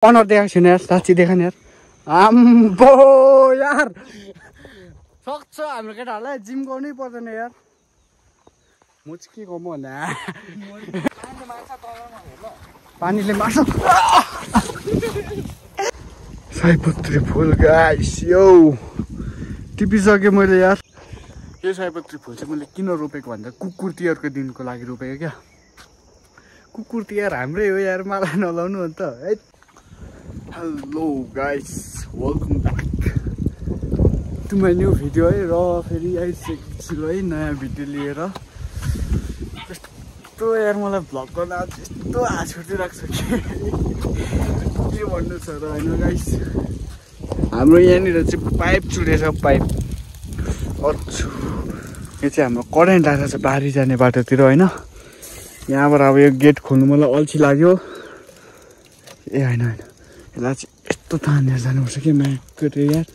अनुहार देखाएको छैन यार, साँच्ची देखा नि यार। आम्बो यार सक्छ हाम्रो केटाहरूलाई जिम गर्नै पर्दैन यार। म चाहिँ के गर्नु भन्दा पानीले मार्छ। सयपत्री फुल गाइस यो टिपिसकेँ मैले यार। यो सयपत्री फुल चाहिँ मैले किन रोपेको भन्दा कुकुर तिहारको दिनको लागि रोपेको क्या। कुकुर तिहार हाम्रै हो यार, मलाई नलाउनु अन्त है। Hello guys, welcome back to my new video है। र फेरि आइसकेको छु है नयाँ भिडियो लिएर। यस्तो यार मलाई भ्लग गर्न आज यस्तो हाँस उठिरहेको छ के भन्नु छ र होइन गाइस। हाम्रो यहाँनिर चाहिँ पाइप चुडेछ, पाइप अच्छु। यो चाहिँ हाम्रो करेन्ट आएर छ बारी जाने बाटोतिर होइन। यहाँबाट अब यो गेट खोल्नु मलाई अल्छी लाग्यो। ए होइन होइन, यसलाई चाहिँ यस्तो तानेर जानुपर्छ कि म्याट यार।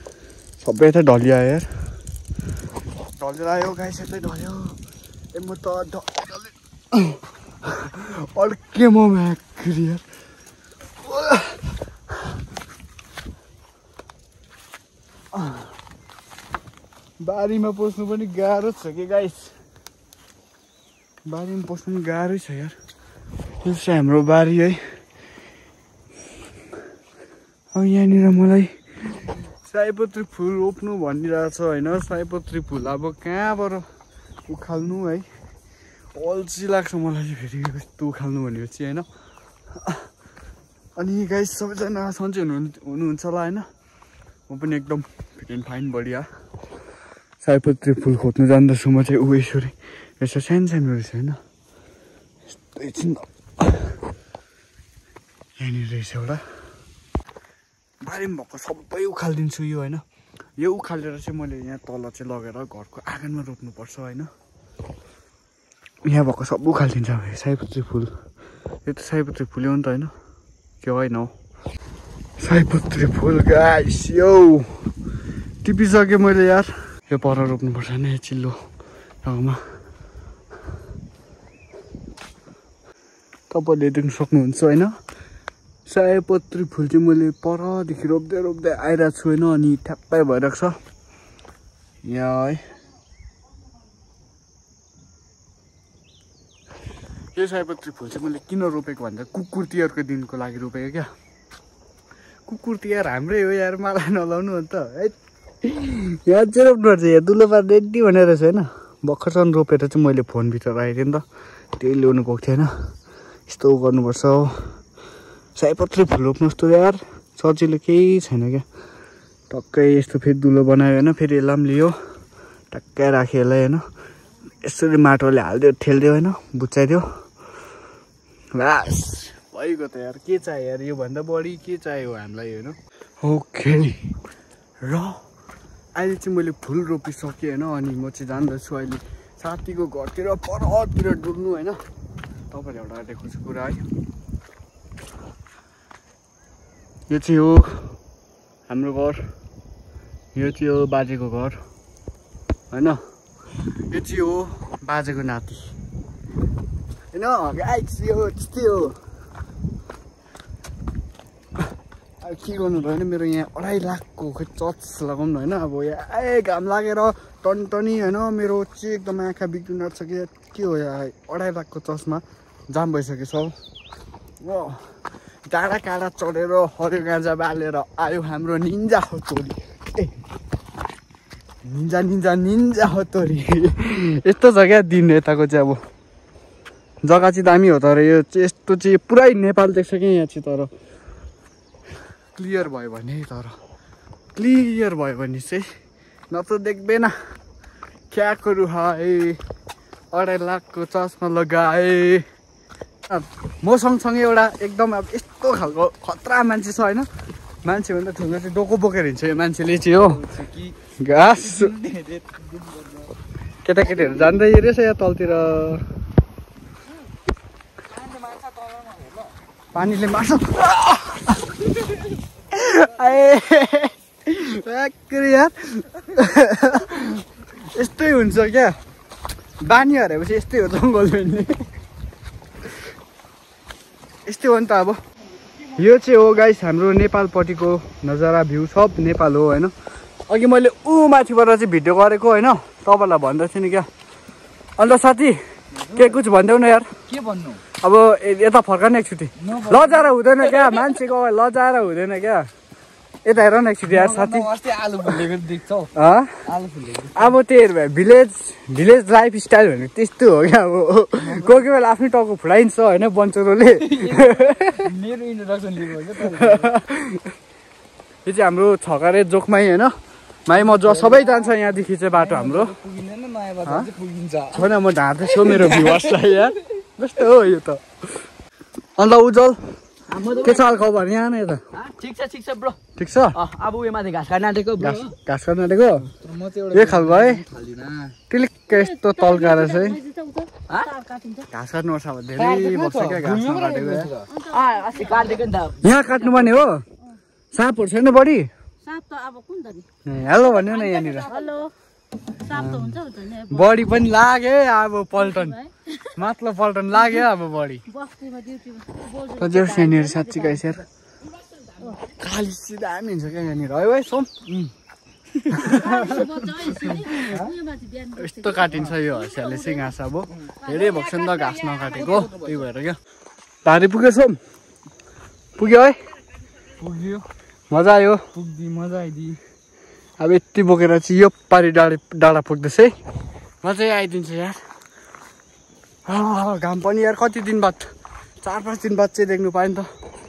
सबै यता ढलियो यार, ढलेर आयो गाइस, यतै ढल्यो। ए म त अड्के म म्याक्री यार। बारीमा पस्नु पनि गाह्रो छ कि गाइस, बारीमा पस्नु पनि गाह्रै छ यार। यो चाहिँ हाम्रो बारी है। अब यहाँनिर मलाई सयपत्री फुल रोप्नु भनिरहेको छ होइन। सयपत्री फुल अब कहाँबाट उखाल्नु है, अल्छी लाग्छ मलाई चाहिँ फेरि यस्तो उखाल्नु भनेपछि होइन। अनि गाइस सबैजना सन्चै हुनुहुन्छ होला होइन। म पनि एकदम फिट एन्ड फाइन बढिया। सयपत्री फुल खोज्नु जान्दछु म चाहिँ। यसरी यसो सानो सानो रहेछ होइन, यस्तै छ नि। यहाँनिर रहेछ एउटा बारीमा भएको सबै उखालिदिन्छु यो होइन। यो उखालेर चाहिँ मैले यहाँ तल चाहिँ लगेर घरको आँगनमा रोप्नुपर्छ होइन। यहाँ भएको सब उखालिदिन्छ अब सयपत्री फुल। यो त सयपत्री फुल हो नि त होइन, के होइन हौ सयपत्री फुल गाइस। यो टिपिसकेँ मैले यार। यो पर रोप्नुपर्छ होइन, यो चिल्लो ठाउँमा। तपाईँले देख्नु सक्नुहुन्छ होइन। सयपत्री फुल चाहिँ मैले परदेखि रोप्दै रोप्दै आइरहेको छु होइन। अनि ठ्याप्पै भइरहेको छ यहाँ है। यो सयपत्री फुल चाहिँ मैले किन रोपेको भन्दा कुकुर तिहारको दिनको लागि रोपेको क्या। कुकुर तिहार हाम्रै हो यार, मलाई नलाउनु अन्त है। यहाँ चाहिँ रोप्नुपर्छ यहाँ दुलो पार रेडी भनेर रहेछ होइन। भर्खरसम्म रोपेर चाहिँ मैले फोनभित्र राखेको थिएँ नि त, त्यही ल्याउनु गएको थिएँ होइन। यस्तो गर्नुपर्छ हो। सयपत्री फुल रोप्नु जस्तो यार सजिलो केही छैन क्या। टक्कै यस्तो फेरि दुलो बनायो होइन, फेरि यसलाई पनि लियो टक्कै राख्यो यसलाई होइन। यसरी माटोले हालिदियो, ठेलिदियो होइन, बुच्चाइदियो, बास भइगयो त यार। के चाहियो यार, योभन्दा बढी के चाहियो हामीलाई होइन। ओके र अहिले चाहिँ मैले फुल रोपिसकेँ होइन। अनि म चाहिँ जान्दछु अहिले साथीको घरतिर परतिर डुल्नु होइन। तपाईँले एउटा देखाउँछु कुरा है। यो चाहिँ हो हाम्रो घर, यो चाहिँ हो बाजेको घर होइन। यो चाहिँ हो बाजेको नाति होइन गाइस। यो त्यस्तै हो। अब के गर्नु भयो भने मेरो यहाँ 2.5 लाखको खोइ चर्च लगाउनु होइन। अब यहाँ घाम लागेर टनटनी होइन, मेरो चाहिँ एकदम आँखा बिग्रिन आँट्छ के हो यहाँ। 2.5 लाखको चर्चमा जाम भइसकेछ हो। डाँडा काँडा चढेर हरियो गाँजा बालेर आयो हाम्रो निन्जा हतोरी। ए निन्जा निन्जा निन्जा हतोरी यस्तो छ क्या दिन यताको चाहिँ। अब जग्गा चाहिँ दामी हो तर यो चाहिँ यस्तो चाहिँ पुरै नेपाल देख्छ क्या यहाँ चाहिँ। तर क्लियर भयो भने चाहिँ नत्र देख्दैन। क्या करू है 2.5 लाखको चर्चमा लगाए। म सँगसँगै एउटा एकदम अब यस्तो खालको खतरा मान्छे छ होइन। मान्छे भन्दा ठुलो चाहिँ डोको बोकेर हिँड्छ यो मान्छेले चाहिँ हो। घाँस केटाकेटीहरू जाँदै रहेछ यहाँ तलतिर, पानीले मार्छ। यार यस्तै हुन्छ क्या, बानी हरेपछि यस्तै हो जङ्गल भेट्ने। यस्तै हो नि त अब। यो चाहिँ हो गाइस हाम्रो नेपालपट्टिको नजारा भ्यू सब नेपाल हो होइन। अघि मैले ऊ माथिबाट चाहिँ भिडियो गरेको होइन तपाईँलाई भन्दै थिएँ नि क्या। अन्त साथी के कुछ भनिदेऊ न यार। के भन्नु अब यता फर्कने एकचोटि लजाएर हुँदैन क्या मान्छेको लजाएर हुँदैन क्या। यता हेर न एकचोटि यार साथी आलु फुलेको देख्छौ आलु फुलेको अब त्यो भिलेज लाइफ स्टाइल भनेको त्यस्तो हो क्या। अब कोही कोही बेला आफ्नै टाउको फुटाइन्छ होइन बन्चरोले। मेरो इन्ट्रोडक्सन दिएको हो यो चाहिँ हाम्रो छकारे जोकमाई होइन माई म सबै जान्छ यहाँदेखि चाहिँ बाटो हाम्रो पुगिँदैन नयाँ बजार चाहिँ पुगिन्छ छैन म ढाँदैछु मेरो भ्युवर्सलाई यार कस्तो हो यो त। अन्त उज्जवल के छ हाल खबर यहाँ न यता ठिक छ ब्रो ठिक छ। अब उयो माथि घाँस काट्न आँटेको ब्रो घाँस काट्न आँटेको यो खालको है टिलिक्क यस्तो तल्काएर चाहिँ घाँस काट्नुपर्छ अब धेरै बस्छ क्या घाँस नकाटेको काटेको नि त यहाँ काट्नुपर्ने हो। साँपहरू छैन बढी साप त अब कुन त नि हेलो भन्यो न यहाँनिर हेलो साप त हुन्छ नि बढी पनि लाग्यो अब पल्टन माथलो पल्टन लाग्यो अब बढी बस्तीमा ड्युटीमा अझै यहाँनिर साँच्ची गाइस यार खाली सिधा दामी हुन्छ क्या यहाँनिर है सोम यस्तो काटिन्छ यो हँसियाले चाहिँ घाँस अब धेरै भएको छ नि त घाँस नकाटेको त्यही भएर क्या। धारी पुग्यो सोम पुग्यो है पुग्यो मजा आयो पुग्दी मजा आइदियो। अब यति बोकेर चाहिँ यो पारी डाँडा पुग्दैछ है मजै आइदिन्छ यार। घाम पनि यार कति दिन बाद 4-5 दिन बाद चाहिँ देख्नु पायो नि त।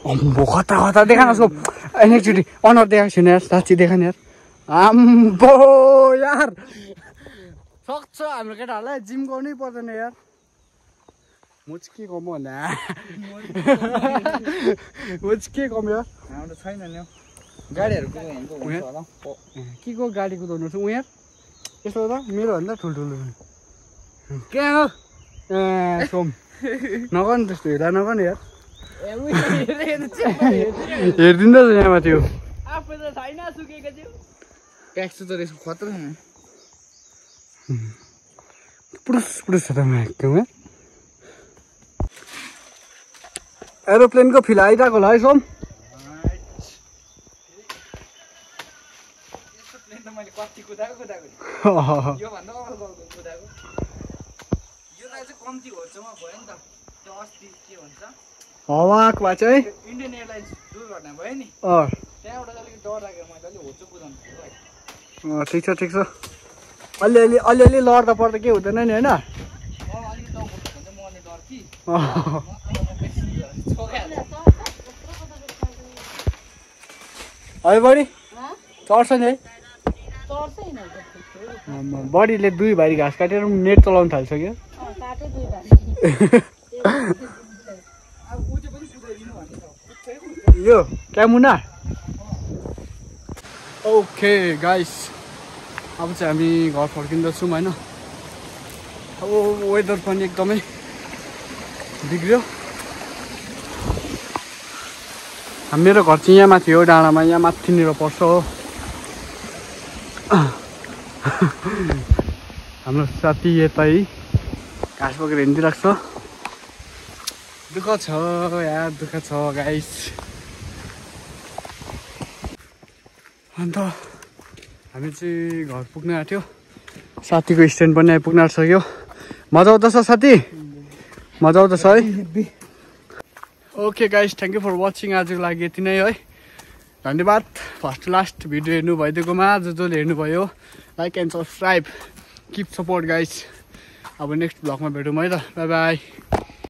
खता देखा न उसको एकचोटि अनुहार देखाएको छैन यार साँच्ची देखा नि यार। आम्बो यार सक्छ हाम्रो केटाहरूलाई जिम गर्नै पर्दैन यार। म चाहिँ के कम भन्दा म चाहिँ के कम यार हाम्रो छैन नि गाडीहरू के को गाडी कुदाउनु छ उयार यसो त मेरो भन्दा ठुल्ठुलो के हो ए सोम नगर्नु त्यस्तो हेर्दा नगर्नु यार हेरिदिँदा छ यहाँ माथि ट्याक्स त यसको खतरा पुरुष छ त एकदम एरोप्लेनको फिल आइरहेको होला है सोम। मैले कति कुदाएको योभन्दा कुदाएको यो चाहिँ कम्ती होचमा भयो नि त त्यो अस्ति के भन्छ हवाको भए चाहिँ इन्डियन एयरलाइन्स दुर्घटना भयो नि त्यहाँबाट अलिकति डर लाग्यो मैले अलिक होचो कुदाउनु। ठिक छ अलिअलि लड्दा पर्दा के हुँदैन नि होइन। अलिक मर्ने डर कि है बडी चढ्छ नि है बडीले 2 भारी घाँस काटेर नेट चलाउनु थालिसक्यो। यो क्या मुना ओके गाइस अब चाहिँ हामी घर फर्किँदैछौँ होइन। अब वेदर पनि एकदमै बिग्रियो। मेरो घर चाहिँ यहाँ माथि हो डाँडामा यहाँ माथिनिर पर्छ हो। हाम्रो साथी यतै घाँस बोकेर हिँडिरहेको छ। दुःख छ यार दुःख छ गाइस। अन्त हामी चाहिँ घर पुग्न आँट्यो साथीको स्ट्यान्ड पनि आइपुग्न आँटिसक्यो। मजा आउँदैछ साथी मजा आउँदैछ है। Okay guys thank you for watching आजको लागि यति नै है धन्यवाद। फर्स्ट लास्ट भिडियो हेर्नु भइदिएकोमा जसले हेर्नुभयो like and subscribe keep support guys. अब नेक्स्ट भ्लगमा भेटौँ है त बाई बाई।